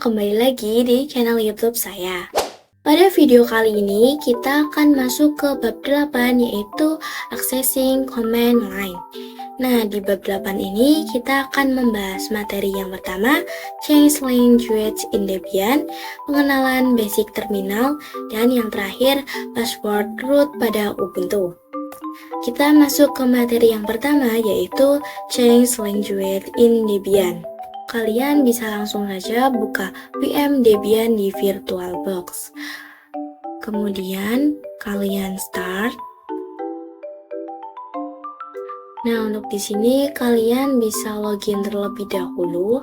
kembali lagi di channel YouTube saya. Pada video kali ini, kita akan masuk ke bab 8, yaitu Accessing Command Line. Nah, di bab 8 ini, kita akan membahas materi yang pertama, Change Language in Debian, pengenalan basic terminal, dan yang terakhir, password root pada Ubuntu. Kita masuk ke materi yang pertama, yaitu Change Language in Debian. Kalian bisa langsung saja buka VM Debian di VirtualBox. Kemudian kalian start. Nah, untuk di sini kalian bisa login terlebih dahulu.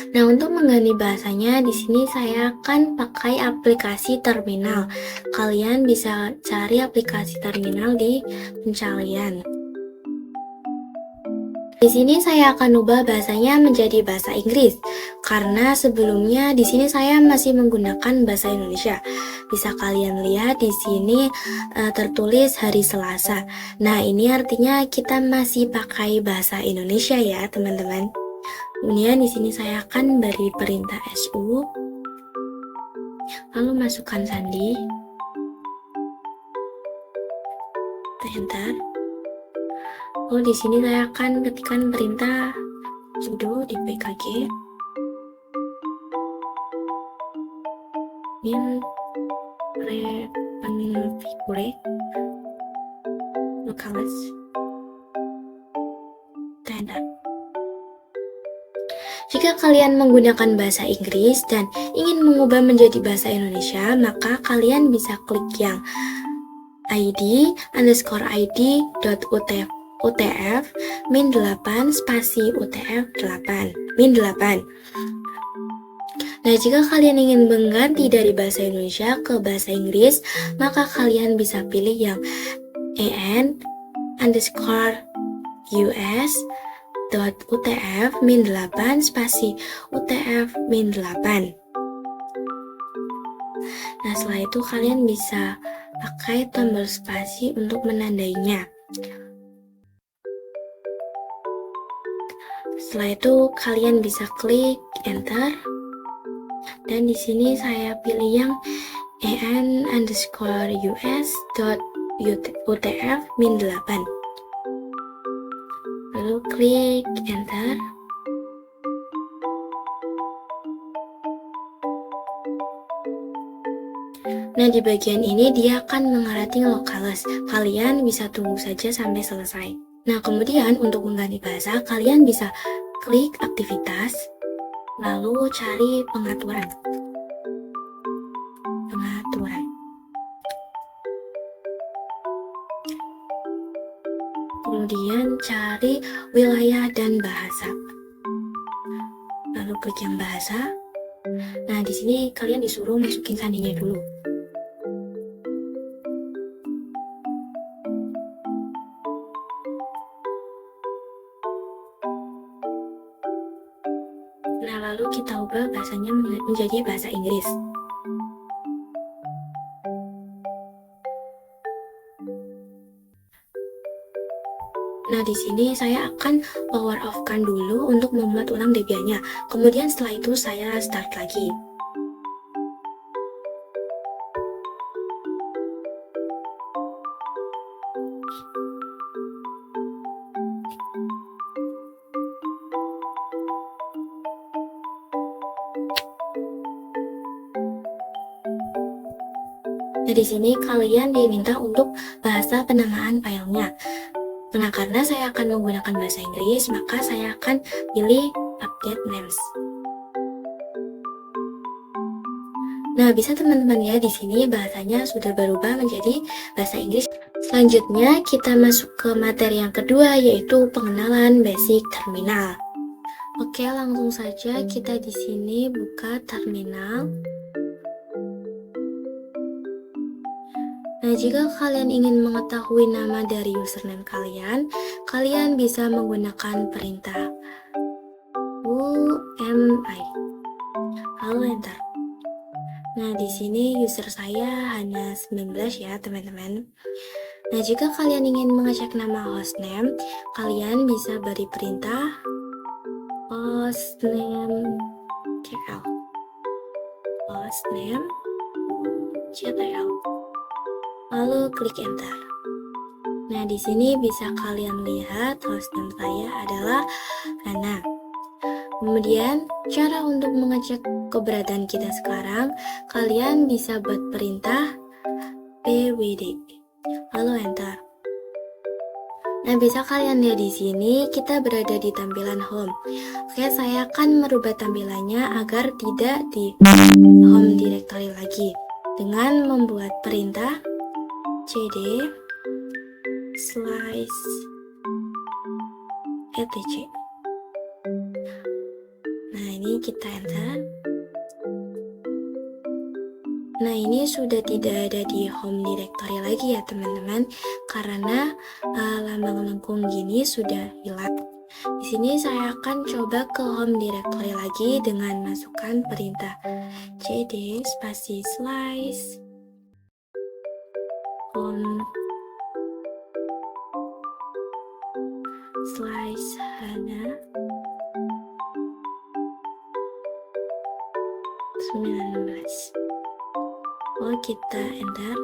Nah, untuk mengganti bahasanya, di sini saya akan pakai aplikasi terminal. Kalian bisa cari aplikasi terminal di pencarian. Di sini saya akan ubah bahasanya menjadi bahasa Inggris, karena sebelumnya di sini saya masih menggunakan bahasa Indonesia. Bisa kalian lihat di sini tertulis hari Selasa. Nah, ini artinya kita masih pakai bahasa Indonesia ya, teman-teman. Kemudian di sini saya akan beri perintah su, lalu masukkan sandi, enter. Lalu di sini saya akan ketikkan perintah sudo di pkg min reconfigure localhost enter. Jika kalian menggunakan bahasa Inggris dan ingin mengubah menjadi bahasa Indonesia, maka kalian bisa klik yang id_id.utf min 8 spasi utf 8 min 8. Nah, jika kalian ingin mengganti dari bahasa Indonesia ke bahasa Inggris, maka kalian bisa pilih yang en_us.utf min 8 spasi utf min 8. Nah, setelah itu kalian bisa pakai tombol spasi untuk menandainya. Setelah itu kalian bisa klik enter, dan di sini saya pilih yang en_us.utf min 8. Lalu klik enter. Nah, di bagian ini dia akan mengarahkan localhost. Kalian bisa tunggu saja sampai selesai. Nah, kemudian untuk mengganti bahasa, kalian bisa klik aktivitas, lalu cari pengaturan. Kemudian cari wilayah dan bahasa. Lalu klik yang bahasa. Nah, di sini kalian disuruh masukin sandinya dulu. Nah, lalu kita ubah bahasanya menjadi bahasa Inggris. Nah, di sini saya akan power off-kan dulu untuk membuat ulang Debian-nya. Kemudian setelah itu saya start lagi. Nah, di sini kalian diminta untuk bahasa penamaan filenya. Nah, karena saya akan menggunakan bahasa Inggris, maka saya akan pilih update names. Nah, bisa teman-teman ya, di sini bahasanya sudah berubah menjadi bahasa Inggris. Selanjutnya, kita masuk ke materi yang kedua, yaitu pengenalan basic terminal. Oke, langsung saja kita di sini buka terminal. Nah, jika kalian ingin mengetahui nama dari username kalian, kalian bisa menggunakan perintah UMI. Lalu enter. Nah, di sini user saya hanya 19 ya, teman-teman. Nah, jika kalian ingin mengecek nama hostname, kalian bisa beri perintah hostname cl, hostname cl, lalu klik enter. Nah, di sini bisa kalian lihat hostname saya adalah Hana. Kemudian, cara untuk mengecek keberadaan kita sekarang, kalian bisa buat perintah pwd, lalu enter. Nah, bisa kalian lihat di sini kita berada di tampilan home. Oke, saya akan merubah tampilannya agar tidak di home directory lagi dengan membuat perintah cd slice etc. Nah, ini kita enter. Nah, ini sudah tidak ada di home directory lagi ya teman-teman, karena lambang lengkung gini sudah hilang. Di sini saya akan coba ke home directory lagi dengan masukkan perintah cd spasi slice home slice Hana 19. Kita enter.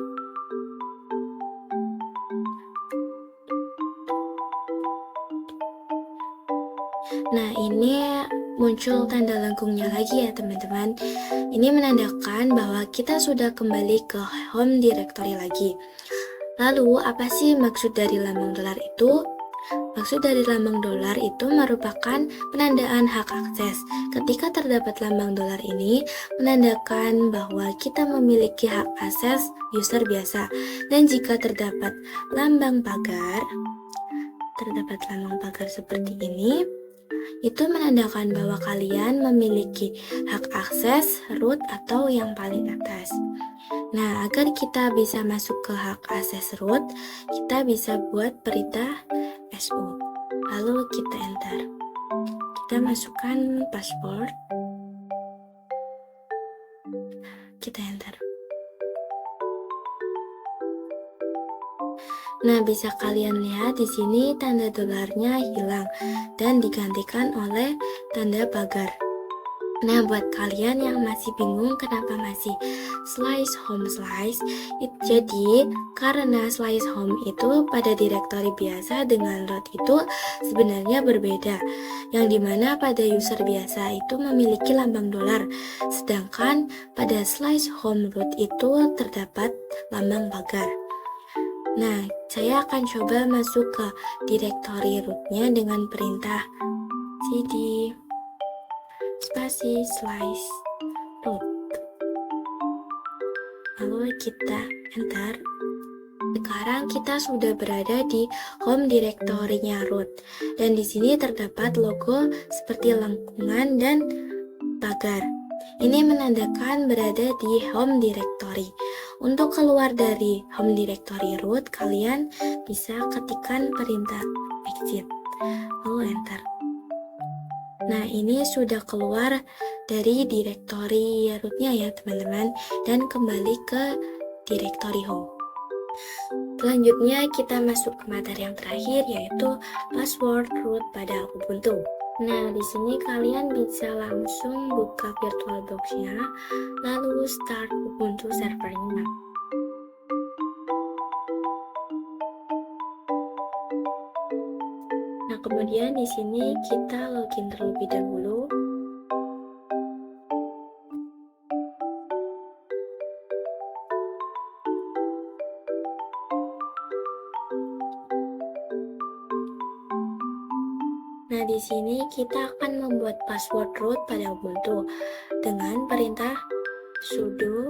Nah, ini muncul tanda lengkungnya lagi ya teman-teman. Ini menandakan bahwa kita sudah kembali ke home directory lagi. Lalu, apa sih maksud dari lambang dolar itu? Maksud dari lambang dolar itu merupakan penandaan hak akses. Ketika terdapat lambang dolar ini, menandakan bahwa kita memiliki hak akses user biasa. Dan jika terdapat lambang pagar seperti ini, itu menandakan bahwa kalian memiliki hak akses root atau yang paling atas. Nah, agar kita bisa masuk ke hak akses root, kita bisa buat perintah su. Lalu kita enter. Kita masukkan password. Kita enter. Nah, bisa kalian lihat di sini tanda dolarnya hilang dan digantikan oleh tanda pagar. Nah, buat kalian yang masih bingung kenapa masih slice home slice, jadi karena slice home itu pada directory biasa dengan root itu sebenarnya berbeda, yang dimana pada user biasa itu memiliki lambang dolar, sedangkan pada slice home root itu terdapat lambang pagar. Nah, saya akan coba masuk ke directory rootnya dengan perintah cd spasi slice root. Lalu kita enter. Sekarang kita sudah berada di home directory-nya root. Dan di sini terdapat logo seperti lengkungan dan pagar. Ini menandakan berada di home directory. Untuk keluar dari home directory root, kalian bisa ketikkan perintah exit. Lalu enter. Nah, ini sudah keluar dari directory rootnya ya teman-teman, dan kembali ke directory home. Selanjutnya kita masuk ke materi yang terakhir, yaitu password root pada Ubuntu. Nah, di sini kalian bisa langsung buka VirtualBox-nya, lalu start Ubuntu servernya. Nah, kemudian di sini kita login terlebih dahulu. Nah, di sini kita akan membuat password root pada Ubuntu dengan perintah sudo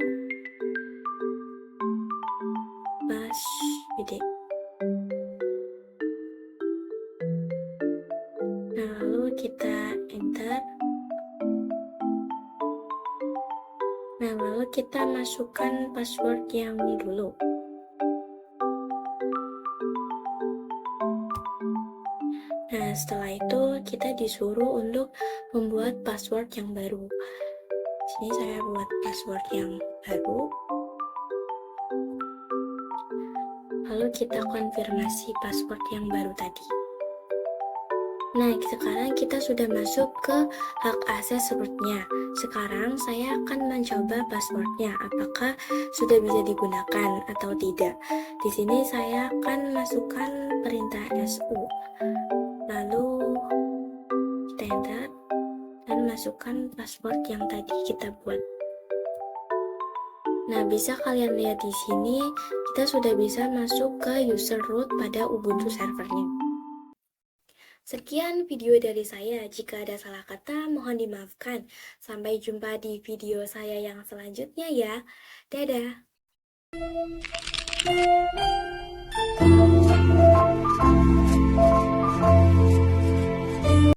passwd. Nah, lalu kita enter. Nah, lalu kita masukkan password yang ini dulu. Nah, setelah itu kita disuruh untuk membuat password yang baru. Sini saya buat password yang baru. Lalu kita konfirmasi password yang baru tadi. Nah, sekarang kita sudah masuk ke hak akses rootnya. Sekarang saya akan mencoba passwordnya, apakah sudah bisa digunakan atau tidak. Di sini saya akan masukkan perintah su, lalu kita enter dan masukkan password yang tadi kita buat. Nah, bisa kalian lihat di sini, kita sudah bisa masuk ke user root pada Ubuntu servernya. Sekian video dari saya. Jika ada salah kata, mohon dimaafkan. Sampai jumpa di video saya yang selanjutnya ya. Dadah!